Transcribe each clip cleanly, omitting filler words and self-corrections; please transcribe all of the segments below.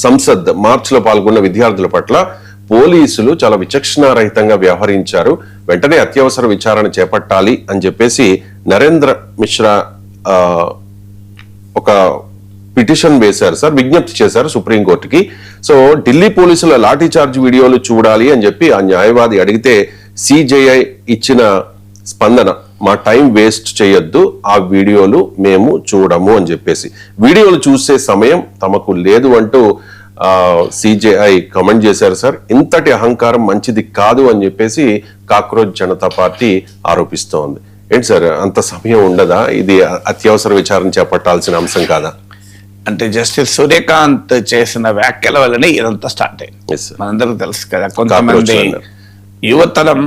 సంసద్ మార్చిలో పాల్గొన్న విద్యార్థుల పట్ల పోలీసులు చాలా విచక్షణారహితంగా వ్యవహరించారు, వెంటనే అత్యవసర విచారణ చేపట్టాలి అని చెప్పేసి నరేంద్ర మిశ్రా ఒక పిటిషన్ వేశారు సార్, విజ్ఞప్తి చేశారు సుప్రీంకోర్టుకి. సో ఢిల్లీ పోలీసుల లాఠీ చార్జ్ వీడియోలు చూడాలి అని చెప్పి ఆ న్యాయవాది అడిగితే సిజేఐ ఇచ్చిన స్పందన, మా టైం వేస్ట్ చేయొద్దు, ఆ వీడియోలు మేము చూడము అని చెప్పేసి, వీడియోలు చూసే సమయం తమకు లేదు అంటూ సిజేఐ కమెంట్ చేశారు సార్. ఇంతటి అహంకారం మంచిది కాదు అని చెప్పేసి కాక్రోచ్ జనతా పార్టీ ఆరోపిస్తోంది. ఏంటి సార్, అంత సమయం ఉండదా? ఇది అత్యవసర విచారణ చేపట్టాల్సిన అంశం కాదా? అంటే జస్టిస్ సూర్యకాంత్ చేసిన వ్యాఖ్యల వల్లనే ఇదంతా స్టార్ట్ అయింది. మనందరికీ తెలుసు కదా, కొంతమంది యువతరం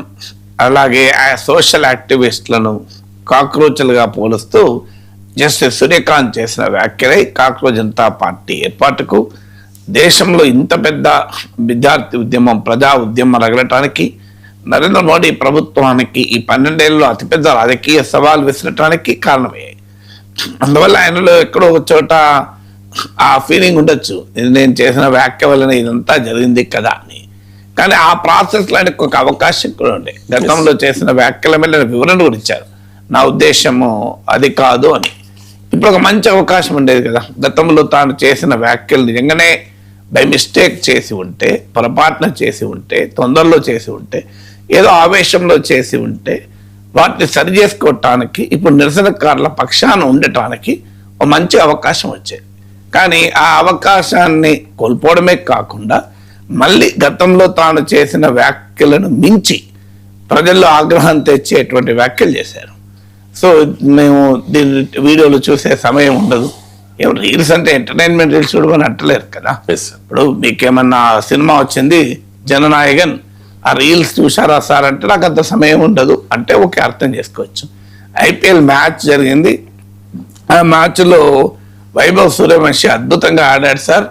అలాగే ఆ సోషల్ యాక్టివిస్టులను కాక్రోచ్లుగా పోలుస్తూ జస్టిస్ సూర్యకాంత్ చేసిన వ్యాఖ్యలై కాక్రోచ్ జనతా పార్టీ ఏర్పాటుకు, దేశంలో ఇంత పెద్ద విద్యార్థి ఉద్యమం, ప్రజా ఉద్యమం రగలటానికి, నరేంద్ర మోడీ ప్రభుత్వానికి ఈ 12 ఏళ్ళలో అతిపెద్ద రాజకీయ సవాల్ విసరటానికి కారణమయ్యాయి. అందువల్ల ఆయనలో ఎక్కడో ఒక చోట ఆ ఫీలింగ్ ఉండొచ్చు, నేను చేసిన వ్యాఖ్య వలన ఇదంతా జరిగింది కదా అని. కానీ ఆ ప్రాసెస్లో ఆయనకు ఒక అవకాశం కూడా ఉండే. గతంలో చేసిన వ్యాఖ్యల మీద వివరణ కూడా ఇచ్చారు, నా ఉద్దేశము అది కాదు అని. ఇప్పుడు ఒక మంచి అవకాశం ఉండేది కదా. గతంలో తాను చేసిన వ్యాఖ్యలు నిజంగానే బై మిస్టేక్ చేసి ఉంటే, పొరపాటున చేసి ఉంటే, తొందరలో చేసి ఉంటే, ఏదో ఆవేశంలో చేసి ఉంటే వాటిని సరి చేసుకోవటానికి ఇప్పుడు నిరసనకారుల పక్షాన ఉండటానికి ఒక మంచి అవకాశం వచ్చేది. కానీ ఆ అవకాశాన్ని కోల్పోవడమే కాకుండా మళ్ళీ గతంలో తాను చేసిన వ్యాఖ్యలను మించి ప్రజల్లో ఆగ్రహం తెచ్చేటువంటి వ్యాఖ్యలు చేశారు. సో మేము దీని వీడియోలు చూసే సమయం ఉండదు. ఏం రీల్స్ అంటే ఎంటర్టైన్మెంట్ రీల్స్ చూడమని అంటలేరు కదా. ఇప్పుడు మీకేమన్నా సినిమా వచ్చింది జననాయకన్, ఆ రీల్స్ చూసారా సార్ అంటే నాకు అంత సమయం ఉండదు అంటే ఓకే, అర్థం చేసుకోవచ్చు. ఐపీఎల్ మ్యాచ్ జరిగింది, ఆ మ్యాచ్లో వైభవ్ సూర్యవంశీ అద్భుతంగా ఆడాడు సార్,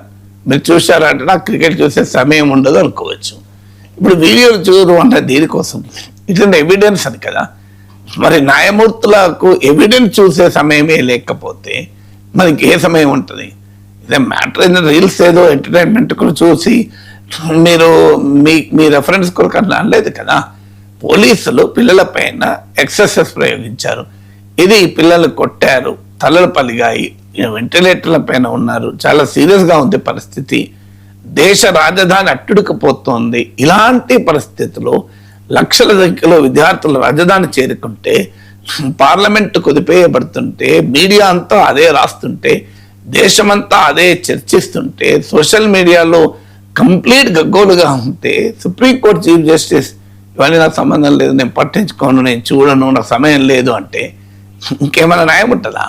మీరు చూసారా అంటే నాకు క్రికెట్ చూసే సమయం ఉండదు అనుకోవచ్చు. ఇప్పుడు వీడియోలు చూడు అంటే దీనికోసం ఇటువంటి ఎవిడెన్స్ అని కదా. మరి న్యాయమూర్తులకు ఎవిడెన్స్ చూసే సమయమే లేకపోతే మనకి ఏ సమయం ఉంటుంది? ఇదే మ్యాటర్ అయిన రీల్స్ ఏదో ఎంటర్టైన్మెంట్ కూడా చూసి మీరు మీ రెఫరెన్స్ కొరకు అట్లా అనలేదు కదా. పోలీసులు పిల్లల పైన ఎక్సెసెస్ ప్రయోగించారు, ఇది పిల్లలు కొట్టారు, తలలు పలిగాయి, వెంటిలేటర్ల పైన ఉన్నారు, చాలా సీరియస్గా ఉంది పరిస్థితి, దేశ రాజధాని అట్టుడుకుపోతోంది. ఇలాంటి పరిస్థితుల్లో లక్షల సంఖ్యలో విద్యార్థులు రాజధాని చేరుకుంటే, పార్లమెంటు కుదిపేయబడుతుంటే, మీడియా అంతా అదే రాస్తుంటే, దేశమంతా అదే చర్చిస్తుంటే, సోషల్ మీడియాలో కంప్లీట్ గగ్గోలుగా ఉంటే, సుప్రీంకోర్టు చీఫ్ జస్టిస్ ఇవన్నీ నాకు సంబంధం లేదు, నేను పట్టించుకోను, నేను చూడను, నాకు సమయం లేదు అంటే ఇంకేమైనా న్యాయం ఉంటుందా?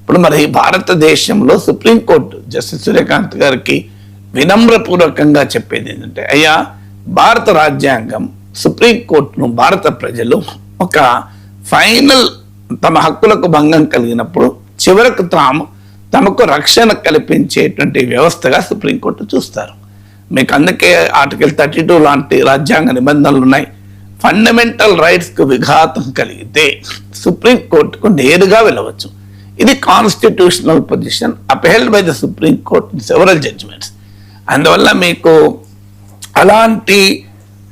ఇప్పుడు మరి భారతదేశంలో సుప్రీంకోర్టు జస్టిస్ సూర్యకాంత్ గారికి వినమ్రపూర్వకంగా చెప్పేది ఏంటంటే, అయ్యా భారత రాజ్యాంగం, సుప్రీంకోర్టును భారత ప్రజలు ఒక ఫైనల్ తమ హక్కులకు భంగం కలిగినప్పుడు చివరకు తమకు రక్షణ కల్పించేటువంటి వ్యవస్థగా సుప్రీంకోర్టు చూస్తారు. మీకు అందుకే ఆర్టికల్ 32 లాంటి రాజ్యాంగ నిబంధనలు ఉన్నాయి. ఫండమెంటల్ రైట్స్కు విఘాతం కలిగితే సుప్రీంకోర్టుకు నేరుగా వెళ్ళవచ్చు. ఇది constitutional position upheld by the supreme court in several judgments. అందువల్ల మీకు అలాంటి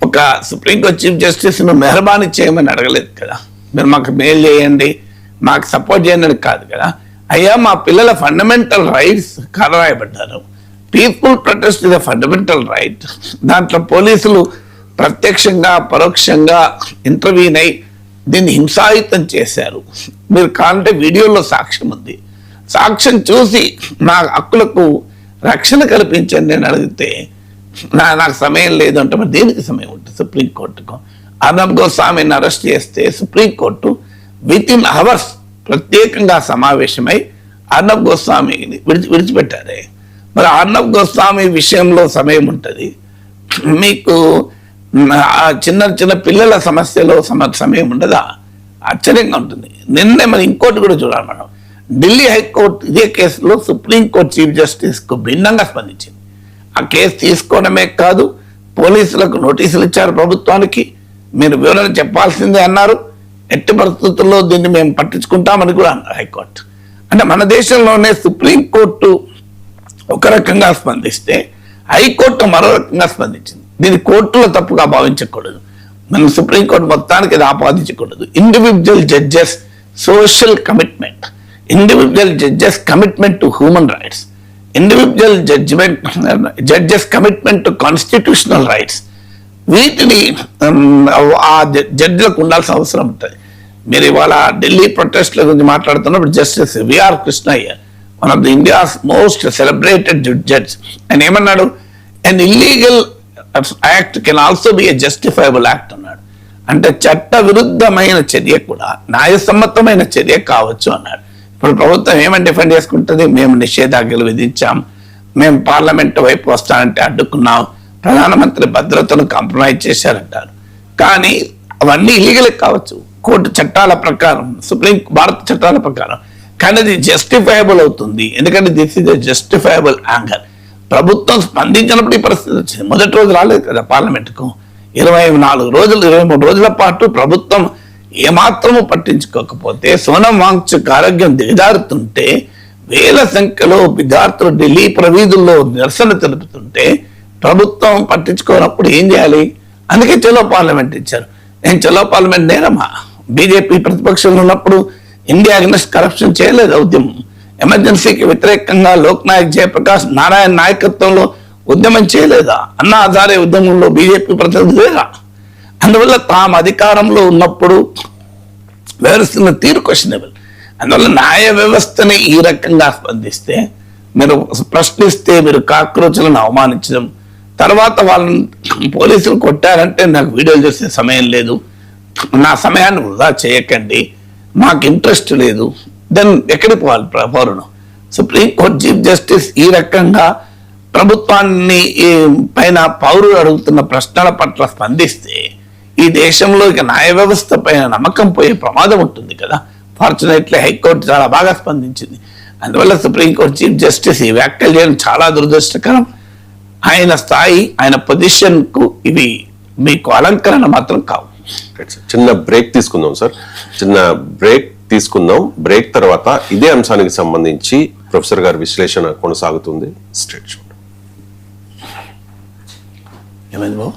ఒక సుప్రీంకోర్టు చీఫ్ జస్టిస్ను మెహర్బానీ చేయమని అడగలేదు కదా, మీరు మాకు మెయిల్ చేయండి, మాకు సపోర్ట్ చేయండి కాదు కదా. అయ్యా మా పిల్లల ఫండమెంటల్ రైట్స్ కాలరాయబడ్డారు, people protest is a fundamental right, దాంట్లో పోలీసులు ప్రత్యక్షంగా పరోక్షంగా ఇంటర్వ్యూన్ అయి దీన్ని హింసాయుతం చేశారు, మీరు కావాలంటే వీడియోలో సాక్ష్యం ఉంది, సాక్ష్యం చూసి నా హక్కులకు రక్షణ కల్పించండి అని అడిగితే నాకు సమయం లేదు అంటే మరి దేనికి సమయం ఉంటుంది? సుప్రీంకోర్టుకు అర్నబ్ గోస్వామిని అరెస్ట్ చేస్తే సుప్రీంకోర్టు విత్ ఇన్ అవర్స్ ప్రత్యేకంగా సమావేశమై అర్నబ్ గోస్వామిని విడిచిపెట్టారే. మరి అర్నబ్ గోస్వామి విషయంలో సమయం ఉంటుంది, మీకు చిన్న చిన్న పిల్లల సమస్యలో సమయం ఉండదా? ఆశ్చర్యంగా ఉంటుంది. నిన్నే మరి ఇంకోటి కూడా చూడాలి మనం, ఢిల్లీ హైకోర్టు ఇదే కేసులో సుప్రీంకోర్టు చీఫ్ జస్టిస్కు భిన్నంగా స్పందించింది. ఆ కేసు తీసుకోవడమే కాదు, పోలీసులకు నోటీసులు ఇచ్చారు, ప్రభుత్వానికి మీరు వివరణ చెప్పాల్సిందే అన్నారు, ఎట్టి పరిస్థితుల్లో దీన్ని మేము పట్టించుకుంటామని కూడా అన్నారు హైకోర్టు. అంటే మన దేశంలోనే సుప్రీంకోర్టు ఒక రకంగా స్పందిస్తే హైకోర్టు మరో రకంగా స్పందించింది. దీన్ని కోర్టులో తప్పుగా భావించకూడదు, మనం సుప్రీంకోర్టు మొత్తానికి ఇది ఆపాదించకూడదు. Individual judges social commitment, individual judges commitment to human rights, individual judges commitment to constitutional rights, వీటిని ఆ జడ్జిలకు ఉండాల్సిన అవసరం ఉంటుంది. మీరు ఇవాళ ఢిల్లీ ప్రొటెస్ట్ల గురించి మాట్లాడుతున్నప్పుడు justice VR Krishnaiah, one of the India's most celebrated judge, ఆయన ఏమన్నాడు, an illegal act can also be a justifiable act అన్నాడు. అంటే చట్ట విరుద్ధమైన చర్య కూడా న్యాయసమ్మతమైన చర్య కావచ్చు అన్నాడు. ఇప్పుడు ప్రభుత్వం ఏమని డిఫెండ్ చేసుకుంటుంది, మేము నిషేధాజ్ఞలు విధించాం, మేము పార్లమెంట్ వైపు వస్తానంటే అడ్డుకున్నాం, ప్రధానమంత్రి భద్రతను కాంప్రమైజ్ చేశారంటారు. కానీ అవన్నీ ఇల్లీగల్ కావచ్చు కోర్టు చట్టాల ప్రకారం, భారత చట్టాల ప్రకారం, కానీ అది జస్టిఫైబుల్ అవుతుంది. ఎందుకంటే this is a justifiable anger. ప్రభుత్వం స్పందించినప్పుడు ఈ పరిస్థితి వచ్చింది. మొదటి రోజు రాలేదు కదా పార్లమెంట్కు, 24 రోజులు 23 రోజుల పాటు ప్రభుత్వం ఏమాత్రము పట్టించుకోకపోతే, సోనం వాంగ్చుక్ ఆరోగ్యం దిగజారుతుంటే, వేల సంఖ్యలో విద్యార్థులు ఢిల్లీ ప్రవీధుల్లో నిరసన తెలుపుతుంటే ప్రభుత్వం పట్టించుకోనప్పుడు ఏం చేయాలి? అందుకే చలో పార్లమెంట్ ఇచ్చారు. నేను చలో పార్లమెంట్ నేరమా? బీజేపీ ప్రతిపక్షంలో ఉన్నప్పుడు ఇండియా అగెన్స్ట్ కరప్షన్ చేయలేదు ఉద్యమం. ఎమర్జెన్సీకి వ్యతిరేకంగా లోక్ నాయక్ జయప్రకాష్ నారాయణ నాయకత్వంలో ఉద్యమం చేయలేదా? అన్నా హజారే ఉద్యమంలో బీజేపీ ప్రతినిధులు లేరా? అందువల్ల తాము అధికారంలో ఉన్నప్పుడు వ్యవహరిస్తున్న తీరు క్వశ్చనబుల్. అందువల్ల న్యాయ వ్యవస్థని ఈ రకంగా స్పందిస్తే, మీరు ప్రశ్నిస్తే మీరు కాక్రోచ్లను అవమానించడం, తర్వాత వాళ్ళని పోలీసులు కొట్టారంటే నాకు వీడియోలు చేసే సమయం లేదు, నా సమయాన్ని వృధా చేయకండి, మాకు ఇంట్రెస్ట్ లేదు, దెన్ ఎక్కడికి పోవాలి పౌరుడు? సుప్రీంకోర్టు చీఫ్ జస్టిస్ ఈ రకంగా ప్రభుత్వాన్ని పైన పౌరులు అడుగుతున్న ప్రశ్నల పట్ల స్పందిస్తే ఈ దేశంలో ఇక న్యాయ వ్యవస్థ పైన నమ్మకం పోయే ప్రమాదం ఉంటుంది కదా. ఫార్చునేట్లీ హైకోర్టు చాలా బాగా స్పందించింది. అందువల్ల సుప్రీంకోర్టు చీఫ్ జస్టిస్ ఈ వ్యాఖ్యలు చేయడం చాలా దురదృష్టకరం. ఆయన స్థాయి, ఆయన పొజిషన్ కు ఇవి మీకు అలంకరణ మాత్రం కావు. చిన్న బ్రేక్ తీసుకుందాం సార్, చిన్న బ్రేక్ తీసుకుందాం. బ్రేక్ తర్వాత ఇదే అంశానికి సంబంధించి ప్రొఫెసర్ గారి విశ్లేషణ కొనసాగుతుంది. స్ట్రేట్ చూడండి. ఏమైంది బాబు?